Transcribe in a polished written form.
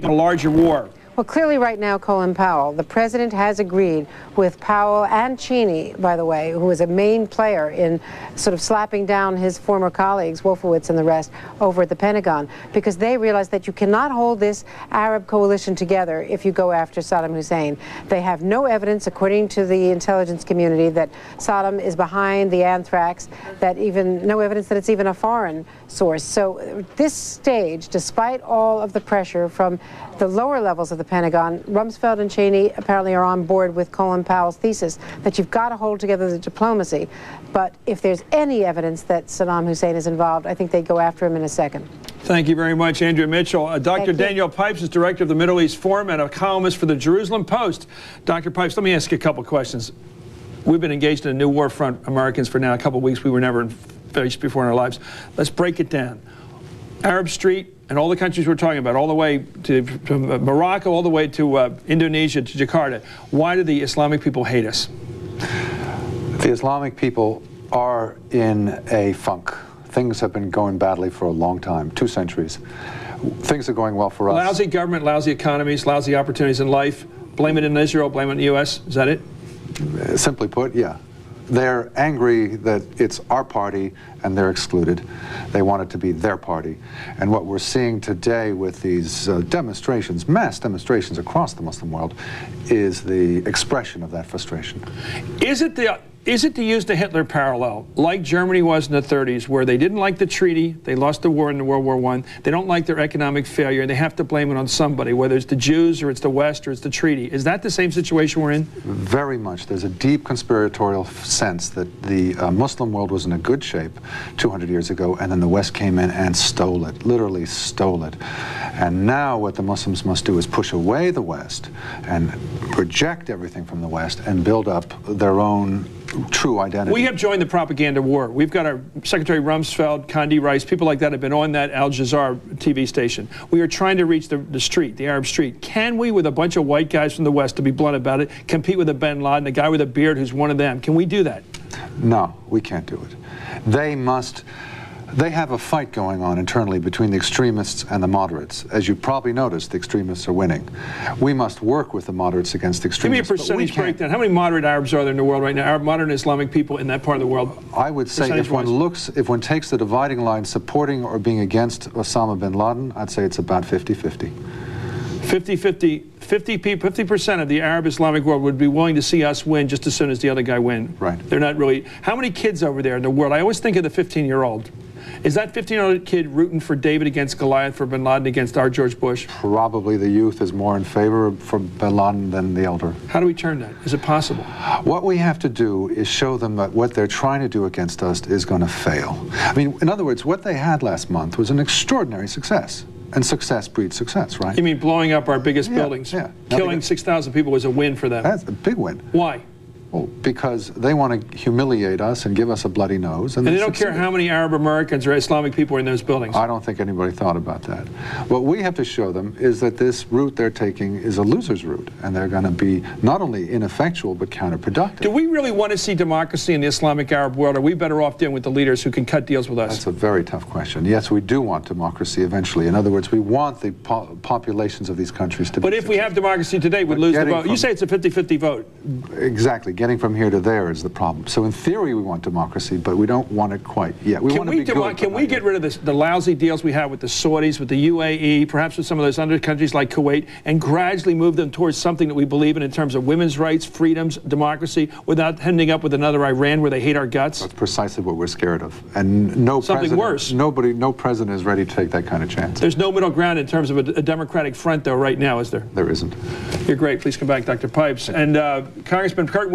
a larger war. Well, clearly right now, Colin Powell, the president has agreed with Powell and Cheney, by the way, who was a main player in sort of slapping down his former colleagues, Wolfowitz and the rest, over at the Pentagon, because they realize that you cannot hold this Arab coalition together if you go after Saddam Hussein. They have no evidence, according to the intelligence community, that Saddam is behind the anthrax, that even no evidence that it's even a foreign source. So at this stage, despite all of the pressure from the lower levels of the Pentagon, Rumsfeld and Cheney apparently are on board with Colin Powell's thesis that you've got to hold together the diplomacy. But if there's any evidence that Saddam Hussein is involved, I think they'd go after him in a second. Thank you very much, Andrea Mitchell. Dr. Daniel Pipes is director of the Middle East Forum and a columnist for the Jerusalem Post. Dr. Pipes, let me ask you a couple questions. We've been engaged in a new war front, Americans, for now a couple of weeks. We were never faced before in our lives. Let's break it down. Arab Street and all the countries we're talking about, all the way to Morocco, all the way to Indonesia, to Jakarta. Why do the Islamic people hate us? The Islamic people are in a funk. Things have been going badly for a long time, 2 centuries. Things are going well for us. Lousy government, lousy economies, lousy opportunities in life. Blame it in Israel, blame it in the U.S. Is that it? Simply put, yeah. They're angry that it's our party and they're excluded. They want it to be their party. And what we're seeing today with these demonstrations, mass demonstrations across the Muslim world, is the expression of that frustration. Is it to use the Hitler parallel, like Germany was in the 30s, where they didn't like the treaty, they lost the war in World War I, they don't like their economic failure, and they have to blame it on somebody, whether it's the Jews or it's the West or it's the treaty. Is that the same situation we're in? Very much. There's a deep conspiratorial sense that the Muslim world was in a good shape 200 years ago, and then the West came in and stole it, literally stole it. And now what the Muslims must do is push away the West and reject everything from the West and build up their own true identity. We have joined the propaganda war. We've got our Secretary Rumsfeld, Condi Rice, people like that have been on that Al Jazeera TV station. We are trying to reach the street, the Arab street. Can we, with a bunch of white guys from the West, to be blunt about it, compete with a bin Laden, a guy with a beard who's one of them? Can we do that? No, we can't do it. They have a fight going on internally between the extremists and the moderates. As you probably noticed, the extremists are winning. We must work with the moderates against the extremists. Give me a percentage breakdown. How many moderate Arabs are there in the world right now? Arab, modern Islamic people in that part of the world? I would say if one takes the dividing line supporting or being against Osama bin Laden, I'd say it's about 50-50. 50% of the Arab Islamic world would be willing to see us win just as soon as the other guy win. Right. They're not really. How many kids over there in the world? I always think of the 15-year-old. Is that 15-year-old kid rooting for David against Goliath, for bin Laden against our George Bush? Probably the youth is more in favor for bin Laden than the elder. How do we turn that? Is it possible? What we have to do is show them that what they're trying to do against us is going to fail. I mean, in other words, what they had last month was an extraordinary success. And success breeds success, right? You mean blowing up our biggest buildings? Yeah. Killing 6,000 people was a win for them. That's a big win. Why? Well, because they want to humiliate us and give us a bloody nose. And they don't care how many Arab Americans or Islamic people are in those buildings. I don't think anybody thought about that. What we have to show them is that this route they're taking is a loser's route, and they're going to be not only ineffectual but counterproductive. Do we really want to see democracy in the Islamic Arab world? Are we better off dealing with the leaders who can cut deals with us? That's a very tough question. Yes, we do want democracy eventually. In other words, we want the populations of these countries to be But if we have democracy today, we'd lose the vote. You say it's a 50-50 vote. Exactly. Getting from here to there is the problem. So in theory, we want democracy, but we don't want it quite yet. We want to be good. Can we get rid of the lousy deals we have with the Saudis, with the UAE, perhaps with some of those other countries like Kuwait, and gradually move them towards something that we believe in terms of women's rights, freedoms, democracy, without ending up with another Iran where they hate our guts? That's precisely what we're scared of. And no president is ready to take that kind of chance. There's no middle ground in terms of a democratic front, though, right now, is there? There isn't. You're great. Please come back, Dr. Pipes. And Congressman Kurt